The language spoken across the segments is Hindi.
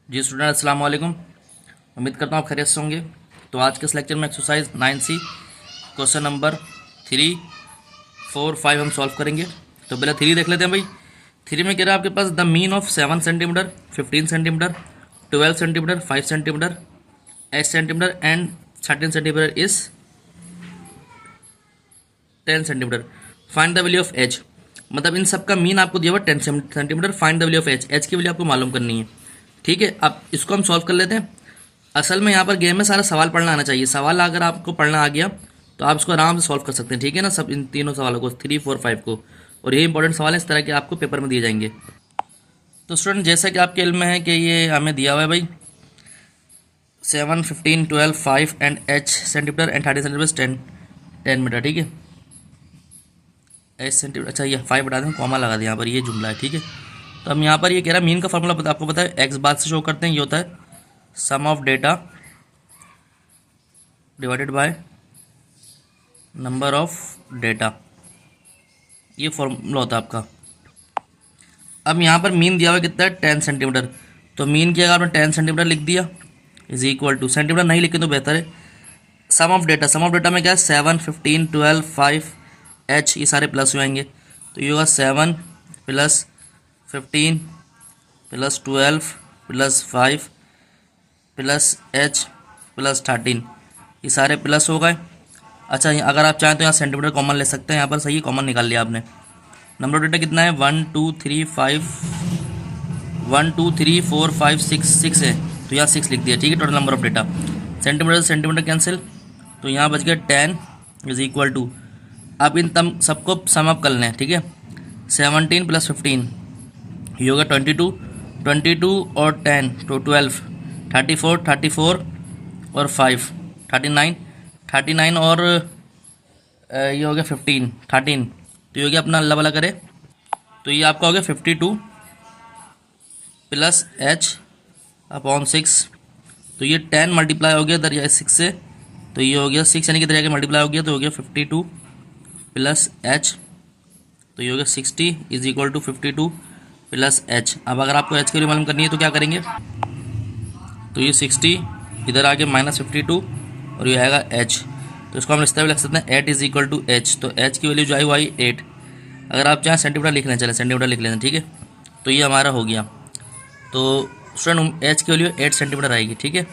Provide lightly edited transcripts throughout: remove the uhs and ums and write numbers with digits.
जी स्टूडेंट अस्सलाम वालेकुम। उम्मीद करता हूँ आप खैरियत से होंगे। तो आज के इस लेक्चर में एक्सरसाइज 9C क्वेश्चन नंबर 3, 4, 5 हम सॉल्व करेंगे। तो पहले 3 देख लेते हैं भाई। 3 में कह रहा है आपके पास the mean of 7 centimetre, 15 centimetre, 12 centimetre, 5 centimetre, 8 centimetre and 13 centimetre is 10 centimetre. Find the value of H. मतलब इन सब का मीन आपको दिया हुआ 10 centimetre. Find the value of H. H की वैल्यू आपको मालूम करनी है। ठीक है, अब इसको हम सॉल्व कर लेते हैं। असल में यहाँ पर गेम में सारा सवाल पढ़ना आना चाहिए। सवाल अगर आपको पढ़ना आ गया तो आप इसको आराम से सॉल्व कर सकते हैं। ठीक है ना, सब इन तीनों सवालों को 3, 4, 5 को। और ये इंपॉर्टेंट सवाल है, इस तरह के आपको पेपर में दिए जाएंगे। तो स्टूडेंट जैसा कि आपके इल्म में है कि ये हमें दिया हुआ है भाई 7, 15, 12, 5 and H centimetre and 30 centimetre 10 metre. ठीक है, एच सेंटीमीटर। अच्छा ये 5 बता दें, कॉमा लगा दें यहाँ पर, ये जुमला है। ठीक है, तो हम यहाँ पर ये कह रहा है मीन का फॉर्मूला आपको पता है, एक्स बार से शो करते हैं। ये होता है sum of data divided by number of data, ये फॉर्मूला होता है आपका। अब यहाँ पर मीन दिया हुआ कितना है 10 सेंटीमीटर। तो मीन की अगर आपने 10 सेंटीमीटर लिख दिया इज इक्वल टू, सेंटीमीटर नहीं लिखे तो बेहतर है, sum of data. Sum of data में क्या है 7, 15, 12, 5 एच, ये सारे प्लस हो जाएंगे। तो ये होगा 7 plus 15 plus 12 plus 5 plus H plus 13, ये सारे प्लस हो गए। अच्छा अगर आप चाहें तो यहाँ सेंटीमीटर कॉमन ले सकते हैं। यहाँ पर सही कॉमन निकाल लिया आपने। नंबर ऑफ डेटा कितना है 1 2 3 5, 1 2 3 4 5 6 है, तो यहाँ 6 लिख दिया। ठीक है, total number of data. Centimetre से सेंटीमीटर कैंसिल, तो यहाँ बच गया 10 इज इक्वल टू, अब इन तम सबको सम अप कर लें। ठीक है, 17 प्लस 15 ये होगा 22, 22 और 10 तो 12, 34, 34 और 5 39, 39 और ये हो गया 15, 13, तो ये हो गया अपना अल्लाह वाला करे, तो ये आपका हो गया 52 प्लस एच अपॉन 6। तो ये 10 मल्टीप्लाई हो गया दरिया 6 से, तो ये हो गया 6 यानी कि दरिया के मल्टीप्लाई हो गया, तो हो गया 52 प्लस एच, तो ये हो गया 60 इज इक्वल टू 52 प्लस एच। अब अगर आपको एच की वैल्यू मालूम करनी है तो क्या करेंगे, तो ये 60 इधर आके माइनस 52 और ये आएगा एच, तो इसको हम इस तरह लिख सकते हैं 8 इज इक्वल टू एच। तो एच की वैल्यू जो आई वो आई 8। अगर आप चाहें सेंटीमीटर लिख लें, चले सेंटीमीटर लिख लें। ठीक है, तो ये हमारा हो गया। तो स्टूडेंट एच की वैल्यू 8 सेंटीमीटर आएगी। ठीक है,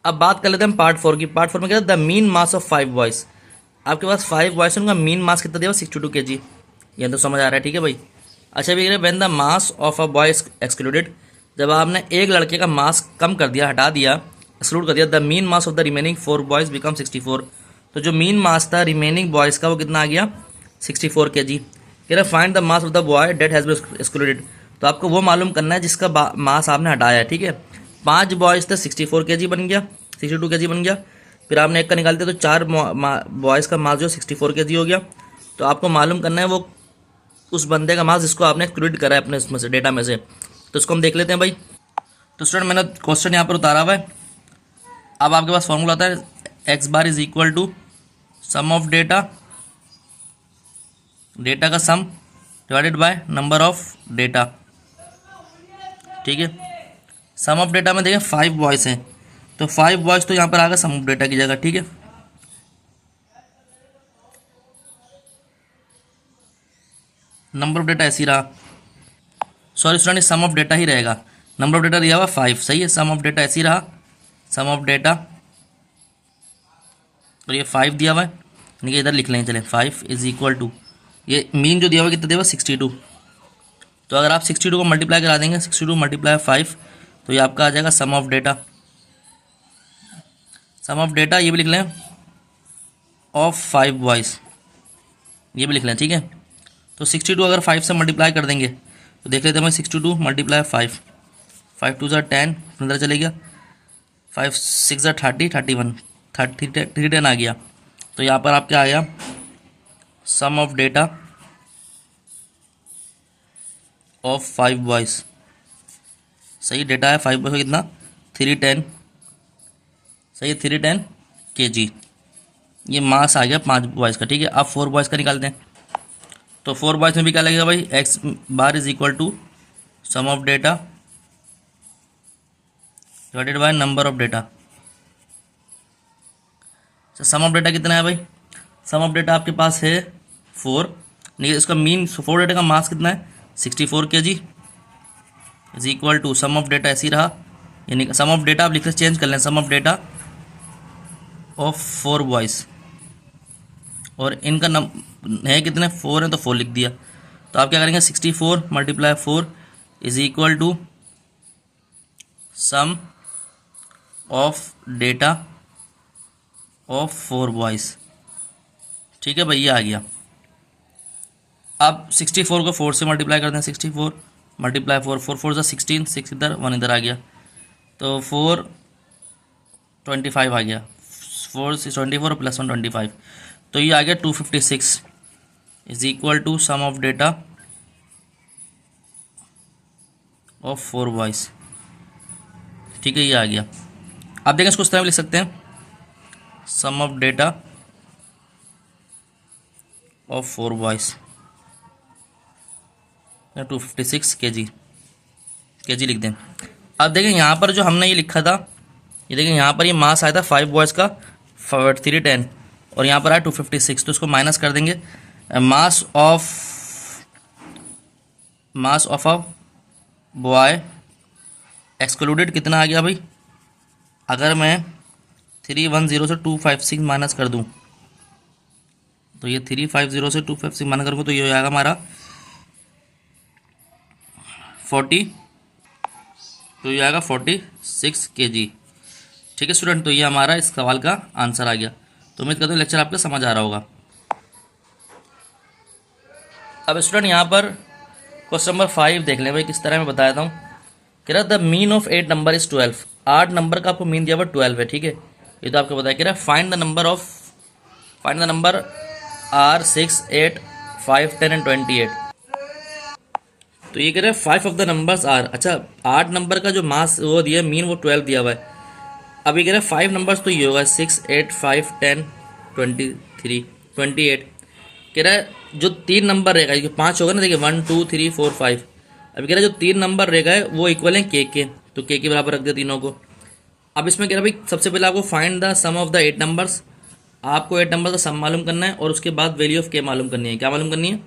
अब बात कर लेते हैं पार्ट 4 की। पार्ट 4 में क्या है the mean mass of 5 boys. आपके पास 5 बॉयज़, उनका मीन मास कितना दिया 62 kg। ये तो समझ आ रहा है। ठीक है भाई। अच्छा भी when the mass of a boy excluded, जब आपने एक लड़के का मास कम कर दिया, हटा दिया, एक्सक्लूड कर दिया, the mean mass of the remaining 4 boys become 64। तो जो मीन मास था रिमेनिंग बॉयज़ का वो कितना आ गया 64 kg। कह रहा find the mass of the boy that has been excluded. तो आपको वो मालूम करना है जिसका मास आपने हटाया। ठीक है, 5 बॉयज़ थे 64 kg बन गया, 62 kg बन गया। फिर आपने एक का निकाल दिया तो 4 बॉयज़ का मास जो 64 kg हो गया। तो आपको मालूम करना है वो उस बंदे का मास जिसको आपने एक्सक्लूड करा है अपने इसमें से, डेटा में से। तो इसको हम देख लेते हैं भाई। तो स्टूडेंट मैंने क्वेश्चन यहाँ पर उतारा हुआ है। अब आपके पास फॉर्मूला आता है X bar is equal to sum of data, data का sum divided by number of data. ठीक है, सम ऑफ डेटा में देखें 5 बॉयज़ हैं, तो 5 बॉयज़ तो यहाँ पर आ गया सम ऑफ डेटा की जगह। ठीक है, नंबर ऑफ डेटा ऐसी रहा, sorry student sum of data ही रहेगा। नंबर ऑफ डेटा दिया हुआ 5, सही है, सम ऑफ डेटा ऐसी रहा, सम ऑफ डेटा, और ये 5 दिया हुआ है, यानी कि इधर लिख लेंगे। चले 5 इज इक्वल टू, ये मीन जो दिया हुआ कितना दिया हुआ 62। तो अगर आप 62 को मल्टीप्लाई करा देंगे, 62 मल्टीप्लाई 5, तो ये आपका आ जाएगा sum of data. Sum of data ये भी लिख लें ऑफ 5 बॉयज़, ये भी लिख लें। ठीक है, तो 62 अगर 5 से मल्टीप्लाई कर देंगे तो देख लेते हैं 62 मल्टीप्लाई 5, 5 2 10, अंदर चले गया, 5 6 30, 31, 310 आ गया। तो यहाँ पर आप क्या आ गया सम ऑफ डेटा ऑफ 5 बॉयज़। सही डेटा है 5 बॉयज़ का कितना 310, सही है 310 kg। ये मास आ गया 5 बॉयज़ का। ठीक है, अब 4 बॉयज़ का निकालते हैं। तो 4 बॉयज़ में भी क्या लगेगा भाई X bar is equal to sum of data divided by number of data. Sum of data कितना है भाई? सम ऑफ डेटा आपके पास है 4, नहीं इसका मीन 4 डेटा का मास कितना है 64 kg is equal to sum of data ऐसी रहा, यानी सम ऑफ डेटा आप लिख चेंज कर लें, सम ऑफ डेटा ऑफ 4 बॉयज़, और इनका है कितने 4 है तो 4 लिख दिया। तो आप क्या करेंगे 64 multiply 4 is equal to sum of data of 4 boys. ठीक है भाई, ये आ गया। अब 64 को 4 से मल्टीप्लाई करते हैं, 64 मल्टीप्लाई 4, 4 4 16, 6 इधर 1 इधर आ गया, तो 4 25 आ गया, 4 से 24 और प्लस 1 25, तो ये आ गया 256 is equal to sum of data of 4 boys. ठीक है, ये आ गया। आप देखें इसको इस तरह लिख सकते हैं, sum of data of 4 boys 256 KG लिख दें। अब देखें यहाँ पर जो हमने ये लिखा था, ये देखें यहाँ पर ये मास आया था 5 बॉयज़ का 310 और यहाँ पर आया 256, तो इसको माइनस कर देंगे। Mass of a boy excluded कितना आ गया भाई? अगर मैं 310 से 256 माइनस कर दूं, तो ये 350 से 256 माइनस करूँगा तो ये हो जाएगा हमारा 40, तो ये आएगा 46 kg। ठीक है स्टूडेंट, तो ये हमारा इस सवाल का आंसर आ गया। तो उम्मीद करता हूँ लेक्चर आपको समझ आ रहा होगा। अब स्टूडेंट यहाँ पर क्वेश्चन नंबर 5 देख लें भाई, किस तरह मैं बताया हूँ। कह रहा the mean of 8 number is 12। 8 number का आपको मीन दिया हुआ 12 है। ठीक है, ये तो आपको बताया। कह रहा है find the number are 6 8 5 10 and 28। तो ये कह रहा है 5 ऑफ द नंबर्स आर, अच्छा 8 नंबर का जो मास वो दिया है मीन वो 12 दिया हुआ है। अब ये कह रहा है 5 नंबर्स तो ये होगा 6 8 5 10 23 28। कह रहा है जो 3 नंबर रहेगा, ये 5 होगा ना, देखिए 1 2 3 4 5। अब कह रहा है जो 3 नंबर रहेगा वो इक्वल है के, तो के बराबर रख दिया तीनों को। अब इसमें कह रहा है भाई सबसे पहले आपको find the sum of the 8 numbers. आपको 8 नंबर का सम मालूम करना है और उसके बाद वैल्यू ऑफ के मालूम करनी है। क्या मालूम करनी है?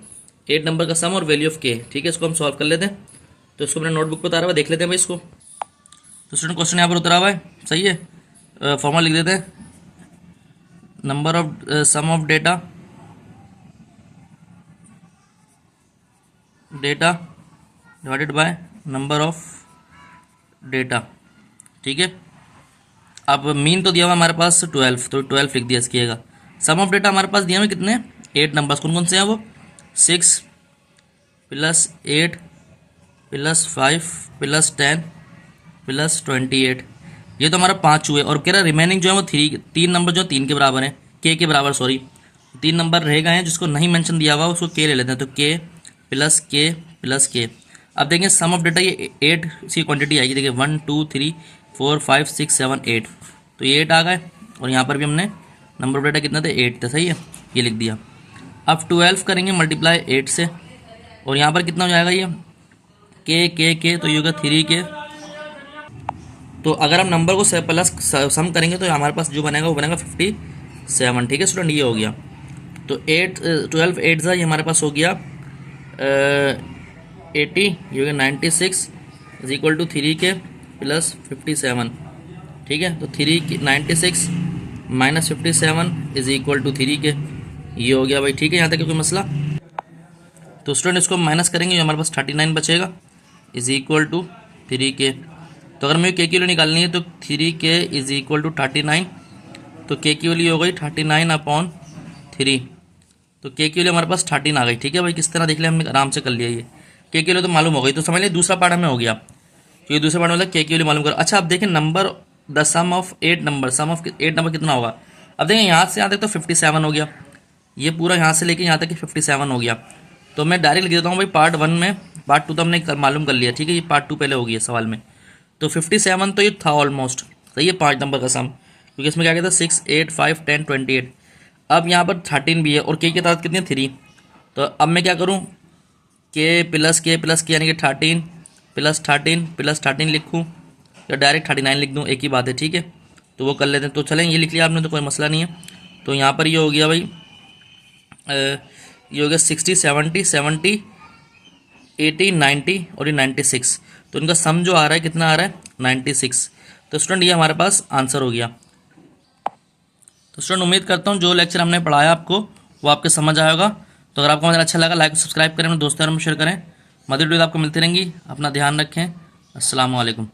8 नंबर का सम और वैल्यू ऑफ के। ठीक है, इसको हम सॉल्व कर लेते हैं। तो इसको मैंने नोटबुक पर उतारा हुआ, देख लेते हैं भाई इसको। तो स्टूडेंट क्वेश्चन यहाँ पर उतरा हुआ है, सही है। फॉर्मूला लिख देते हैं, number of sum of data divided by number of data. ठीक है, अब मीन तो दिया हुआ हमारे पास 12, तो 12 लिख दिया इसकी जगह। सम ऑफ डेटा हमारे पास दिया हुआ कितने 8 नंबर्स, कौन कौन से हैं वो 6 प्लस 8 प्लस 5 प्लस 10 प्लस 28। ये तो हमारा 5 हुए, और कह रहा रिमेनिंग जो है वो 3 नंबर जो 3 के बराबर है, के बराबर, सॉरी 3 नंबर रह गए हैं जिसको नहीं मेंशन दिया हुआ उसको के ले लेते हैं, तो के प्लस के प्लस के। अब देखेंगे सम ऑफ डेटा ये 8 सी क्वांटिटी आएगी, देखिए 1 2 3 4 5 6 7 8, तो ये 8 आ गए। और यहाँ पर भी हमने नंबर ऑफ डेटा कितना थे 8 थे, सही है, ये लिख दिया। अब 12 करेंगे मल्टीप्लाई 8 से, और यहाँ पर कितना हो जाएगा ये के, तो ये होगा 3 के। तो अगर हम नंबर को प्लस सम करेंगे तो हमारे पास जो बनेगा वो बनेगा 57। ठीक है स्टूडेंट, ये हो गया। तो 12 8 ये हमारे पास हो गया 80, ये हो गया 96 इज इक्वल टू 3 के प्लस 57। ठीक है, तो 96 माइनस 57 इज इक्वल टू 3 के, ये हो गया भाई। ठीक है, यहाँ तक कोई मसला? तो स्टूडेंट इसको माइनस करेंगे, जो हमारे पास 39 बचेगा इज इक्वल टू 3 के। तो अगर मुझे के की वैल्यू निकालनी है तो 3 के इज इक्वल टू 39, तो के की वैल्यू हो गई 39/3, तो के की वैल्यू हमारे पास 13 आ गई। ठीक है भाई, किस तरह देख लिया हमने, आराम से कर लिया। ये के की वैल्यू तो मालूम हो गई, तो समझ लिया दूसरा पार्ट हमें हो गया, क्योंकि दूसरा पार्ट मतलब के की वैल्यू मालूम करो। अच्छा, अब देखें number the sum of 8 number, sum of 8 number कितना होगा? अब देखें यहाँ से यहाँ तक तो 57 हो गया, ये पूरा यहाँ से लेके यहाँ तक 57 हो गया। तो मैं डायरेक्ट लिख देता हूँ भाई पार्ट 1 में, पार्ट 2 तो हमने मालूम कर लिया। ठीक है, ये पार्ट 2 पहले हो गया सवाल में। तो 57 तो ये था ऑलमोस्ट, सही है, 5 नंबर का सम, क्योंकि इसमें क्या कहता है 6 8 5 10 28। अब यहाँ पर 13 भी है और के तादाद कितनी है 3। तो अब मैं क्या करूँ, के प्लस के यानी कि 13 प्लस 13 प्लस 13 लिखूँ, या डायरेक्ट 39 लिख दूँ, एक ही बात है, ठीक है। तो वो कर लेते हैं। तो चलें, ये लिख लिया आपने तो कोई मसला नहीं है। तो यहाँ पर ये हो गया भाई, ये हो गया 60, 70, 70, 80, 90 और ये 96। तो इनका सम जो आ रहा है कितना आ रहा है, 96। तो स्टूडेंट ये हमारे पास आंसर हो गया। तो स्टूडेंट उम्मीद करता हूँ जो लेक्चर हमने पढ़ाया आपको वो आपके समझ आएगा। तो अगर आपको हमारा अच्छा लगा, लाइक सब्सक्राइब करें, अपने दोस्तों में शेयर करें। मदद वीडियो आपको मिलती रहेंगी। अपना ध्यान रखें। अस्सलाम वालेकुम।